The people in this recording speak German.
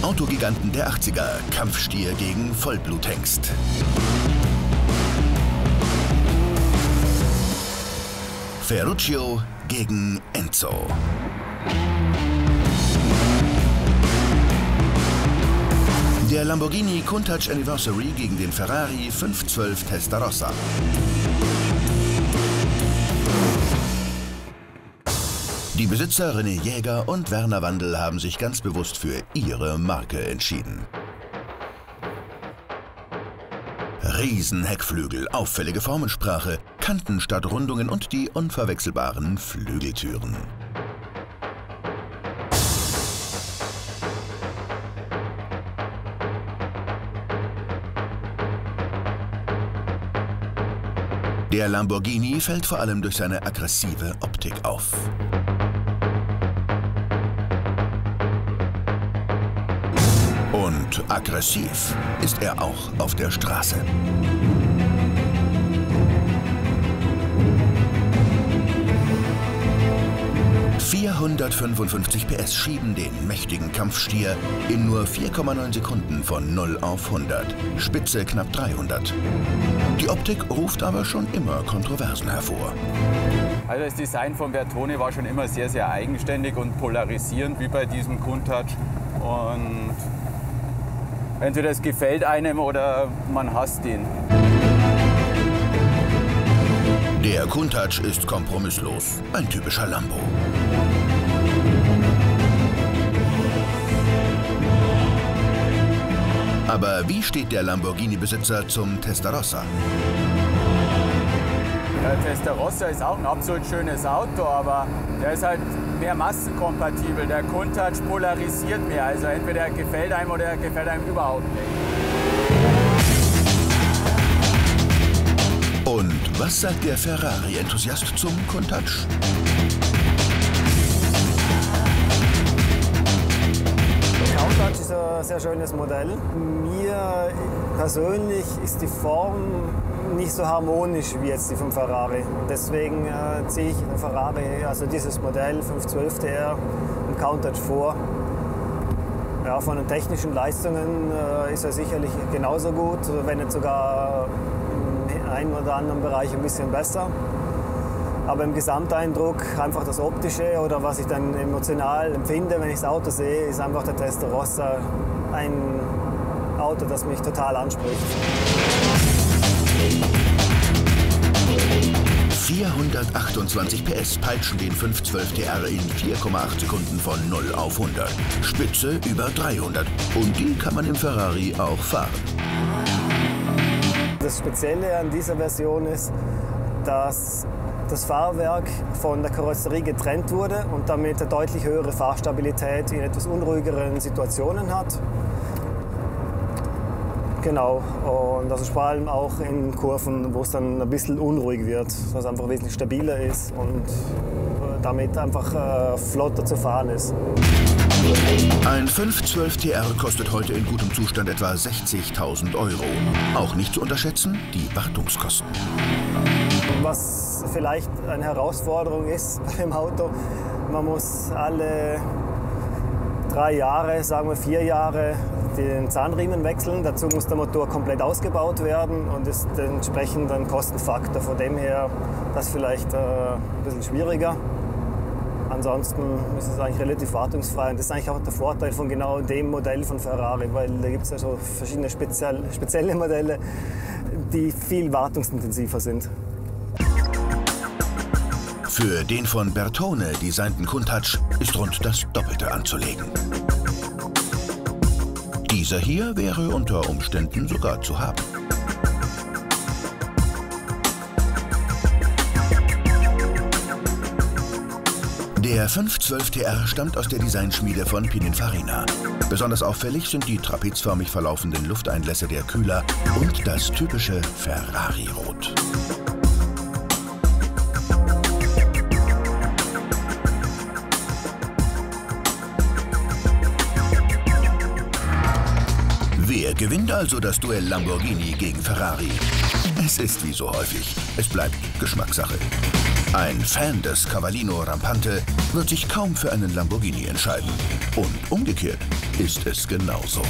Die Autogiganten der 80er, Kampfstier gegen Vollbluthengst. Ferruccio gegen Enzo. Der Lamborghini Countach Anniversary gegen den Ferrari 512 Testarossa. Die Besitzer René Jäger und Werner Wandl haben sich ganz bewusst für ihre Marke entschieden. Riesenheckflügel, auffällige Formensprache, Kanten statt Rundungen und die unverwechselbaren Flügeltüren. Der Lamborghini fällt vor allem durch seine aggressive Optik auf. Und aggressiv ist er auch auf der Straße. ...455 PS schieben den mächtigen Kampfstier in nur 4,9 Sekunden von 0 auf 100. Spitze knapp 300. Die Optik ruft aber schon immer Kontroversen hervor. Also das Design von Bertone war schon immer sehr, sehr eigenständig und polarisierend, wie bei diesem Countach. Und entweder es gefällt einem oder man hasst ihn. Der Countach ist kompromisslos, ein typischer Lambo. Aber wie steht der Lamborghini-Besitzer zum Testarossa? Der Testarossa ist auch ein absolut schönes Auto, aber der ist halt mehr massenkompatibel. Der Countach polarisiert mehr, also entweder er gefällt einem oder er gefällt einem überhaupt nicht. Und was sagt der Ferrari-Enthusiast zum Countach? Der Countach ist ein sehr schönes Modell. Mir persönlich ist die Form nicht so harmonisch wie jetzt die vom Ferrari. Deswegen ziehe ich den Ferrari, also dieses Modell 512 TR, im Countach vor. Ja, von den technischen Leistungen ist er sicherlich genauso gut, wenn nicht sogar im einen oder anderen Bereich ein bisschen besser. Aber im Gesamteindruck, einfach das Optische oder was ich dann emotional empfinde, wenn ich das Auto sehe, ist einfach der Testarossa ein Auto, das mich total anspricht. 428 PS peitschen den 512 TR in 4,8 Sekunden von 0 auf 100. Spitze über 300. Und die kann man im Ferrari auch fahren. Das Spezielle an dieser Version ist, dass das Fahrwerk von der Karosserie getrennt wurde und damit eine deutlich höhere Fahrstabilität in etwas unruhigeren Situationen hat. Genau, und das ist vor allem auch in Kurven, wo es dann ein bisschen unruhig wird, was einfach wesentlich stabiler ist und damit einfach flotter zu fahren ist. Ein 512 TR kostet heute in gutem Zustand etwa 60.000 €. Auch nicht zu unterschätzen, die Wartungskosten. Was vielleicht eine Herausforderung ist beim Auto, man muss alle 3 Jahre, sagen wir 4 Jahre, den Zahnriemen wechseln. Dazu muss der Motor komplett ausgebaut werden und ist entsprechend ein Kostenfaktor. Von dem her das vielleicht ein bisschen schwieriger. Ansonsten ist es eigentlich relativ wartungsfrei. Und das ist eigentlich auch der Vorteil von genau dem Modell von Ferrari, weil da gibt es ja so verschiedene spezielle Modelle, die viel wartungsintensiver sind. Für den von Bertone designten Countach ist rund das Doppelte anzulegen. Dieser hier wäre unter Umständen sogar zu haben. Der 512 TR stammt aus der Designschmiede von Pininfarina. Besonders auffällig sind die trapezförmig verlaufenden Lufteinlässe der Kühler und das typische Ferrari-Rot. Wer gewinnt also das Duell Lamborghini gegen Ferrari? Es ist wie so häufig. Es bleibt Geschmackssache. Ein Fan des Cavallino Rampante wird sich kaum für einen Lamborghini entscheiden. Und umgekehrt ist es genauso.